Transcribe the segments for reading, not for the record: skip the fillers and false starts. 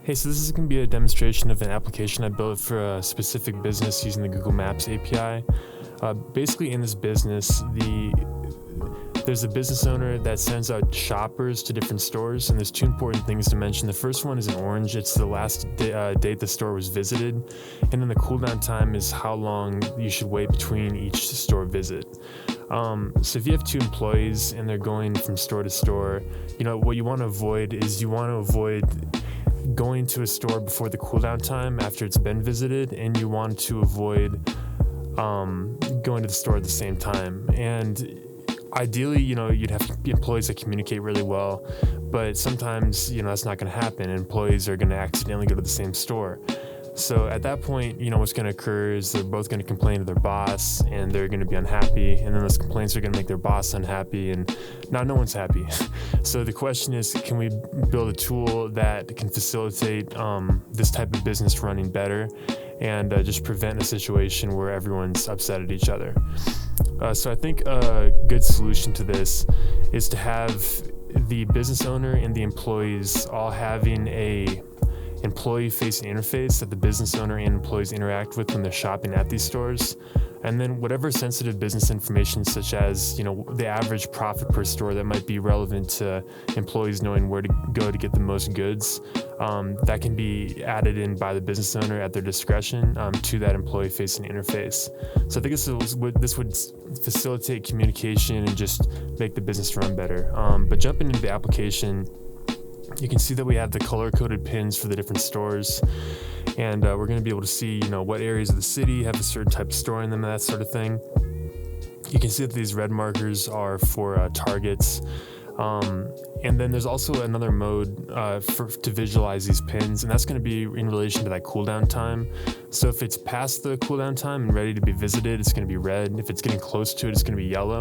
Hey, so this is going to be a demonstration of an application I built for a specific business using the Google Maps API. Basically, in this business, there's a business owner that sends out shoppers to different stores, and there's two important things to mention. The first one is in orange. It's the last date the store was visited, and then the cooldown time is how long you should wait between each store visit. So if you have two employees and they're going from store to store, what you want to avoid is going to a store before the cooldown time after it's been visited, and you want to avoid going to the store at the same time. And ideally, you'd have employees that communicate really well, but sometimes, that's not going to happen. Employees are going to accidentally go to the same store. So at that point, what's going to occur is they're both going to complain to their boss, and they're going to be unhappy, and then those complaints are going to make their boss unhappy, and now no one's happy. So the question is, can we build a tool that can facilitate this type of business running better and just prevent a situation where everyone's upset at each other? So I think a good solution to this is to have the business owner and the employees all having a employee-facing interface that the business owner and employees interact with when they're shopping at these stores. And then whatever sensitive business information, such as the average profit per store that might be relevant to employees knowing where to go to get the most goods, that can be added in by the business owner at their discretion to that employee-facing interface. So I think this would facilitate communication and just make the business run better. But jumping into the application, you can see that we have the color-coded pins for the different stores, and we're going to be able to see, what areas of the city have a certain type of store in them and that sort of thing. You can see that these red markers are for targets, and then there's also another mode to visualize these pins, and that's going to be in relation to that cooldown time. So if it's past the cooldown time and ready to be visited, it's going to be red. If it's getting close to it, it's going to be yellow,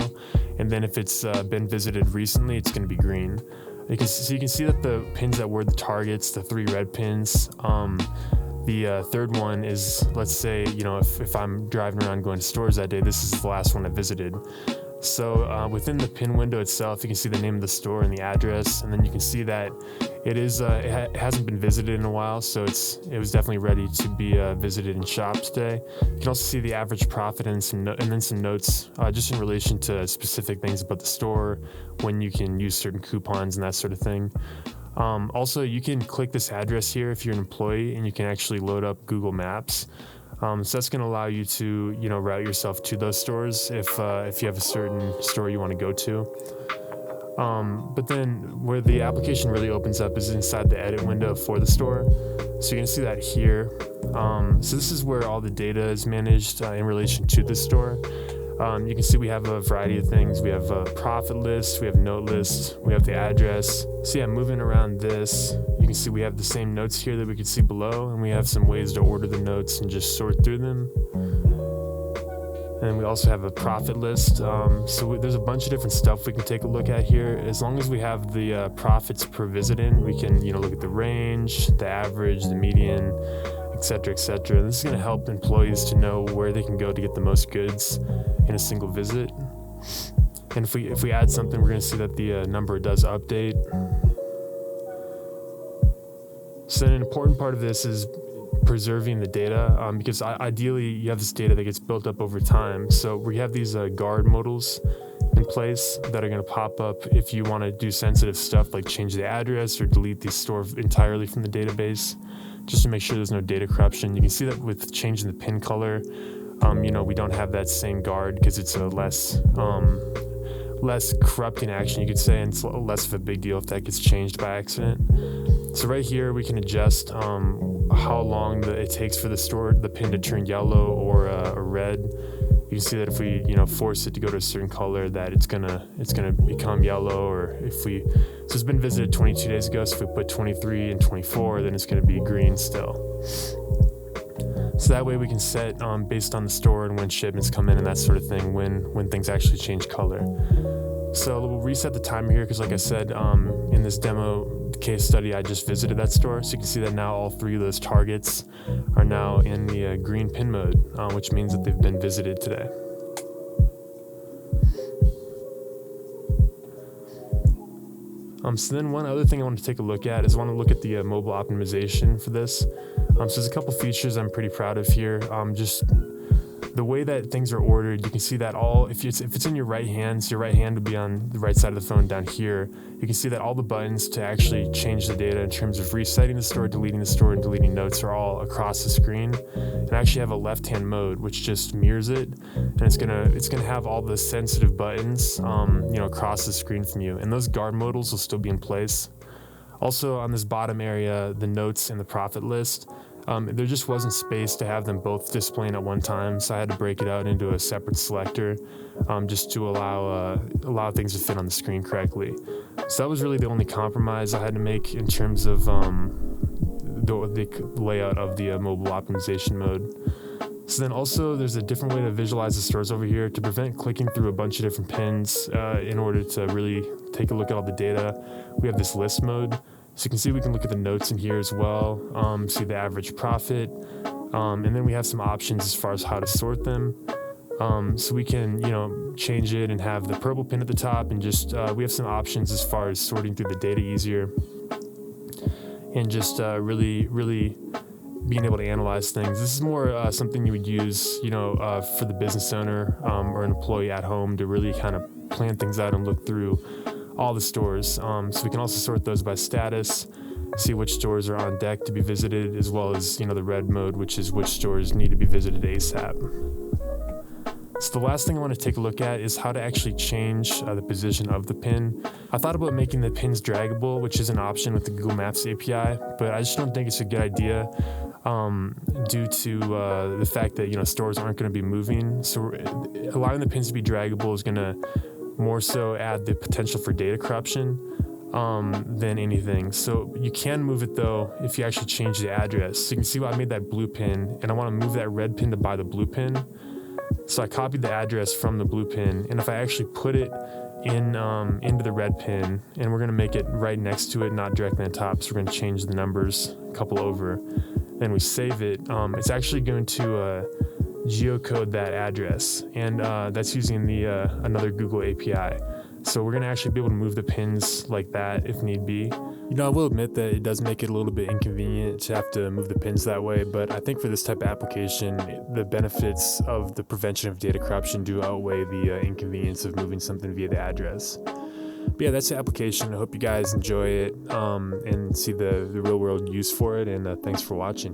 and then if it's been visited recently, it's going to be green. You can see that the pins that were the targets, the three red pins, the third one is, let's say, if I'm driving around going to stores that day, this is the last one I visited. So within the pin window itself, you can see the name of the store and the address, and then you can see that it hasn't been visited in a while, so it was definitely ready to be visited in shop today. You can also see the average profit and then some notes just in relation to specific things about the store, when you can use certain coupons and that sort of thing. Also, you can click this address here if you're an employee, and you can actually load up Google Maps. So that's going to allow you to, route yourself to those stores if you have a certain store you want to go to. But then where the application really opens up is inside the edit window for the store. So you're going to see that here. So this is where all the data is managed in relation to the store. You can see we have a variety of things. We have a profit list, we have note lists, we have the address. So yeah, moving around this, you can see we have the same notes here that we could see below, and we have some ways to order the notes and just sort through them. And we also have a profit list. So there's a bunch of different stuff we can take a look at here. As long as we have the profits per visit in, we can look at the range, the average, the median, etc., etc. This is going to help employees to know where they can go to get the most goods in a single visit. And if we add something, we're going to see that the number does update. So then an important part of this is preserving the data, because ideally you have this data that gets built up over time. So we have these guard modals in place that are going to pop up if you want to do sensitive stuff like change the address or delete the store entirely from the database, just to make sure there's no data corruption. You can see that with changing the pin color, we don't have that same guard because it's a less corrupting action, you could say, and it's less of a big deal if that gets changed by accident. So right here we can adjust how long it takes for the pin to turn yellow or red. You can see that if we force it to go to a certain color, that it's gonna become yellow. Or so it's been visited 22 days ago, so if we put 23 and 24, then it's gonna be green still. So that way we can set based on the store and when shipments come in and that sort of thing, when things actually change color. So we'll reset the timer here because, like I said, in this demo case study, I just visited that store. So you can see that now all three of those targets are now in the green pin mode, which means that they've been visited today. So then one other thing I want to take a look at is I want to look at the mobile optimization for this. So there's a couple features I'm pretty proud of here. Just the way that things are ordered, you can see that if it's in your right hand, so your right hand would be on the right side of the phone down here. You can see that all the buttons to actually change the data in terms of resetting the store, deleting the store, and deleting notes are all across the screen. And I actually have a left-hand mode which just mirrors it, and it's gonna have all the sensitive buttons, across the screen from you. And those guard modals will still be in place. Also, on this bottom area, the notes and the profit list, there just wasn't space to have them both displaying at one time, so I had to break it out into a separate selector, just to allow things to fit on the screen correctly. So that was really the only compromise I had to make in terms of the layout of the mobile optimization mode. So then also there's a different way to visualize the stores over here to prevent clicking through a bunch of different pins in order to really take a look at all the data. We have this list mode. So you can see we can look at the notes in here as well, see the average profit, and then we have some options as far as how to sort them. So we can, change it and have the purple pin at the top, and just we have some options as far as sorting through the data easier, and just really being able to analyze things. This is more something you would use, for the business owner or an employee at home to really kind of plan things out and look through all the stores. So we can also sort those by status, see which stores are on deck to be visited, as well as, the red mode, which is which stores need to be visited ASAP. So the last thing I want to take a look at is how to actually change the position of the pin. I thought about making the pins draggable, which is an option with the Google Maps API, but I just don't think it's a good idea due to the fact that, stores aren't going to be moving. So allowing the pins to be draggable is going to more so add the potential for data corruption than anything. So you can move it though if you actually change the address. So you can see I made that blue pin, and I want to move that red pin to buy the blue pin. So I copied the address from the blue pin, and if I actually put it into the red pin, and we're going to make it right next to it, not directly on top, so we're going to change the numbers a couple over, then we save it, it's actually going to geocode that address, and that's using the another Google API. So we're going to actually be able to move the pins like that if need be. I will admit that it does make it a little bit inconvenient to have to move the pins that way, but I think for this type of application, the benefits of the prevention of data corruption do outweigh the inconvenience of moving something via the address. But yeah, that's the application. I hope you guys enjoy it and see the real world use for it, and thanks for watching.